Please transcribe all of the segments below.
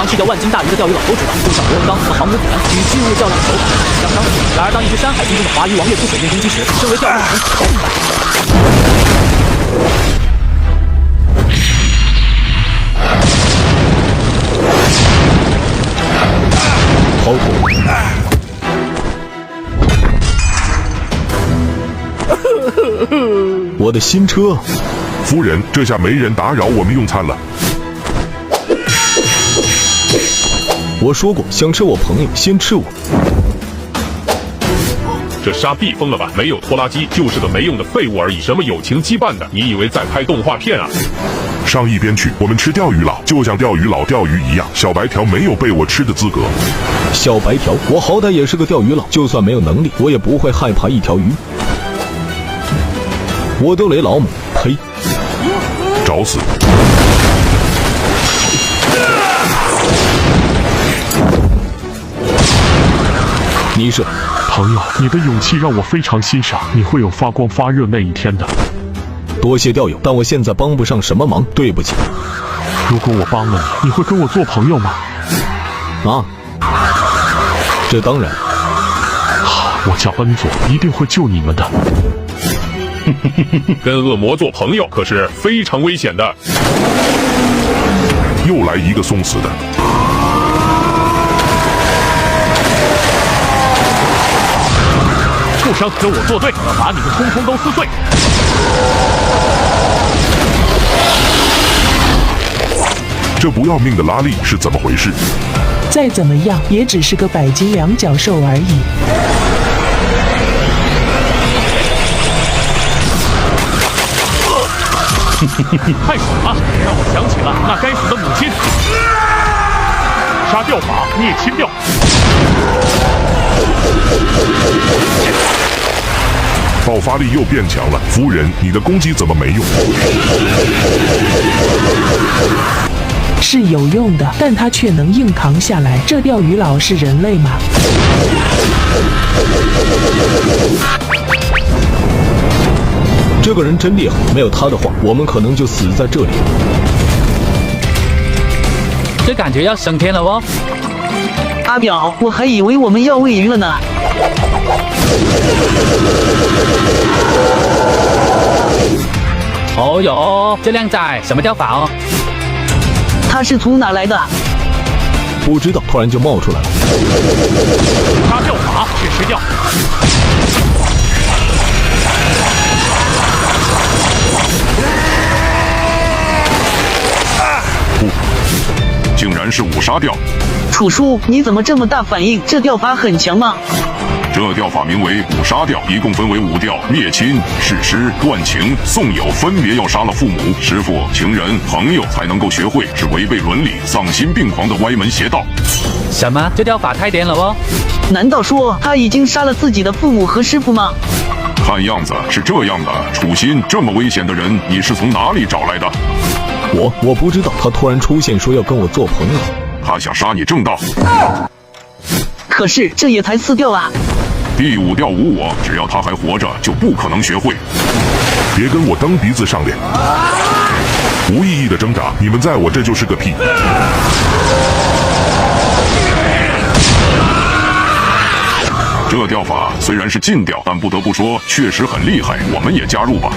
常吃掉万斤大鱼的钓鱼佬都知道，就像螺纹钢和航母子弹与巨物较量的手法是相当的。然而，当一只山海经中的华鱼王跃出水面攻击时，身为钓鱼佬毫不反好苦！我的新车，夫人，这下没人打扰我们用餐了。我说过，想吃我朋友先吃我。这沙币疯了吧？没有拖拉机，就是个没用的废物而已。什么友情羁绊的？你以为在拍动画片啊？上一边去，我们吃钓鱼佬，就像钓鱼佬钓鱼一样。小白条没有被我吃的资格。小白条，我好歹也是个钓鱼佬，就算没有能力，我也不会害怕一条鱼。我都雷老母，呸！找死！你是朋友，你的勇气让我非常欣赏，你会有发光发热那一天的。多谢钓友，但我现在帮不上什么忙，对不起。如果我帮了你，你会跟我做朋友吗？啊，这当然。我叫恩佐，一定会救你们的。跟恶魔做朋友可是非常危险的。又来一个送死的。畜生，跟我作对，我把你们通通都撕碎！这不要命的拉力是怎么回事？再怎么样，也只是个100斤两脚兽而已。太爽了，让我想起了那该死的母亲。杀钓法灭亲钓。爆发力又变强了，夫人，你的攻击怎么没用？是有用的，但他却能硬扛下来。这钓鱼佬是人类吗？这个人真厉害，没有他的话，我们可能就死在这里。这感觉要升天了哦！阿表，我还以为我们要喂鱼了呢。哦哟，这靓仔什么钓法哦？他是从哪来的？不知道，突然就冒出来了。杀钓法确实钓。竟然是五杀钓！楚叔，你怎么这么大反应？这钓法很强吗？这钓法名为五杀钓，一共分为5钓：灭亲、弑师、断情、送友，分别要杀了父母、师傅、情人、朋友才能够学会，是违背伦理、丧心病狂的歪门邪道。什么？这钓法太颠了哦！难道说他已经杀了自己的父母和师傅吗？看样子是这样的，楚心，这么危险的人，你是从哪里找来的？我不知道，他突然出现说要跟我做朋友，他想杀你正道。可是这也才4钓啊！第5钓无我，只要他还活着，就不可能学会。别跟我蹬鼻子上脸，无意义的挣扎，你们在我这就是个屁。这钓法虽然是禁钓，但不得不说确实很厉害，我们也加入吧。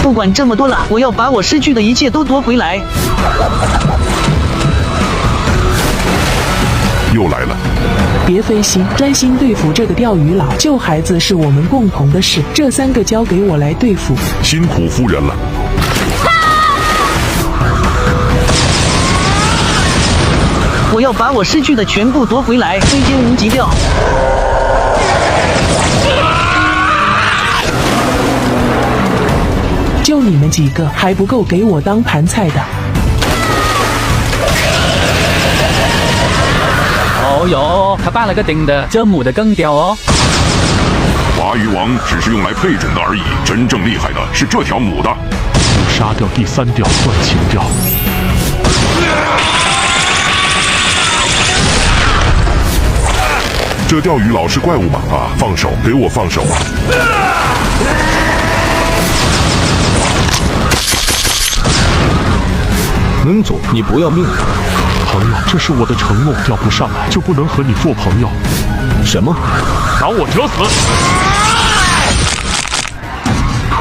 不管这么多了，我要把我失去的一切都夺回来。又来了，别费心，专心对付这个钓鱼佬。救孩子是我们共同的事，这3个交给我来对付。辛苦夫人了。我要把我失去的全部夺回来，飞天无极钓。就你们几个还不够给我当盘菜的。哦哟，他办了个顶的，这母的更屌哦！华鱼王只是用来配种的而已，真正厉害的是这条母的。五杀钓第3钓断情钓。这钓鱼佬是怪物吗？啊，放手，给我放手！恩佐，你不要命了？朋友，这是我的承诺，钓不上来就不能和你做朋友。什么？把我折死！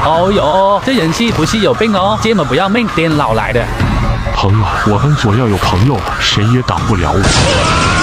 哦哟，这人气不是有病哦，这么不要命，颠老来的。朋友，我恩佐要有朋友了，谁也打不了我。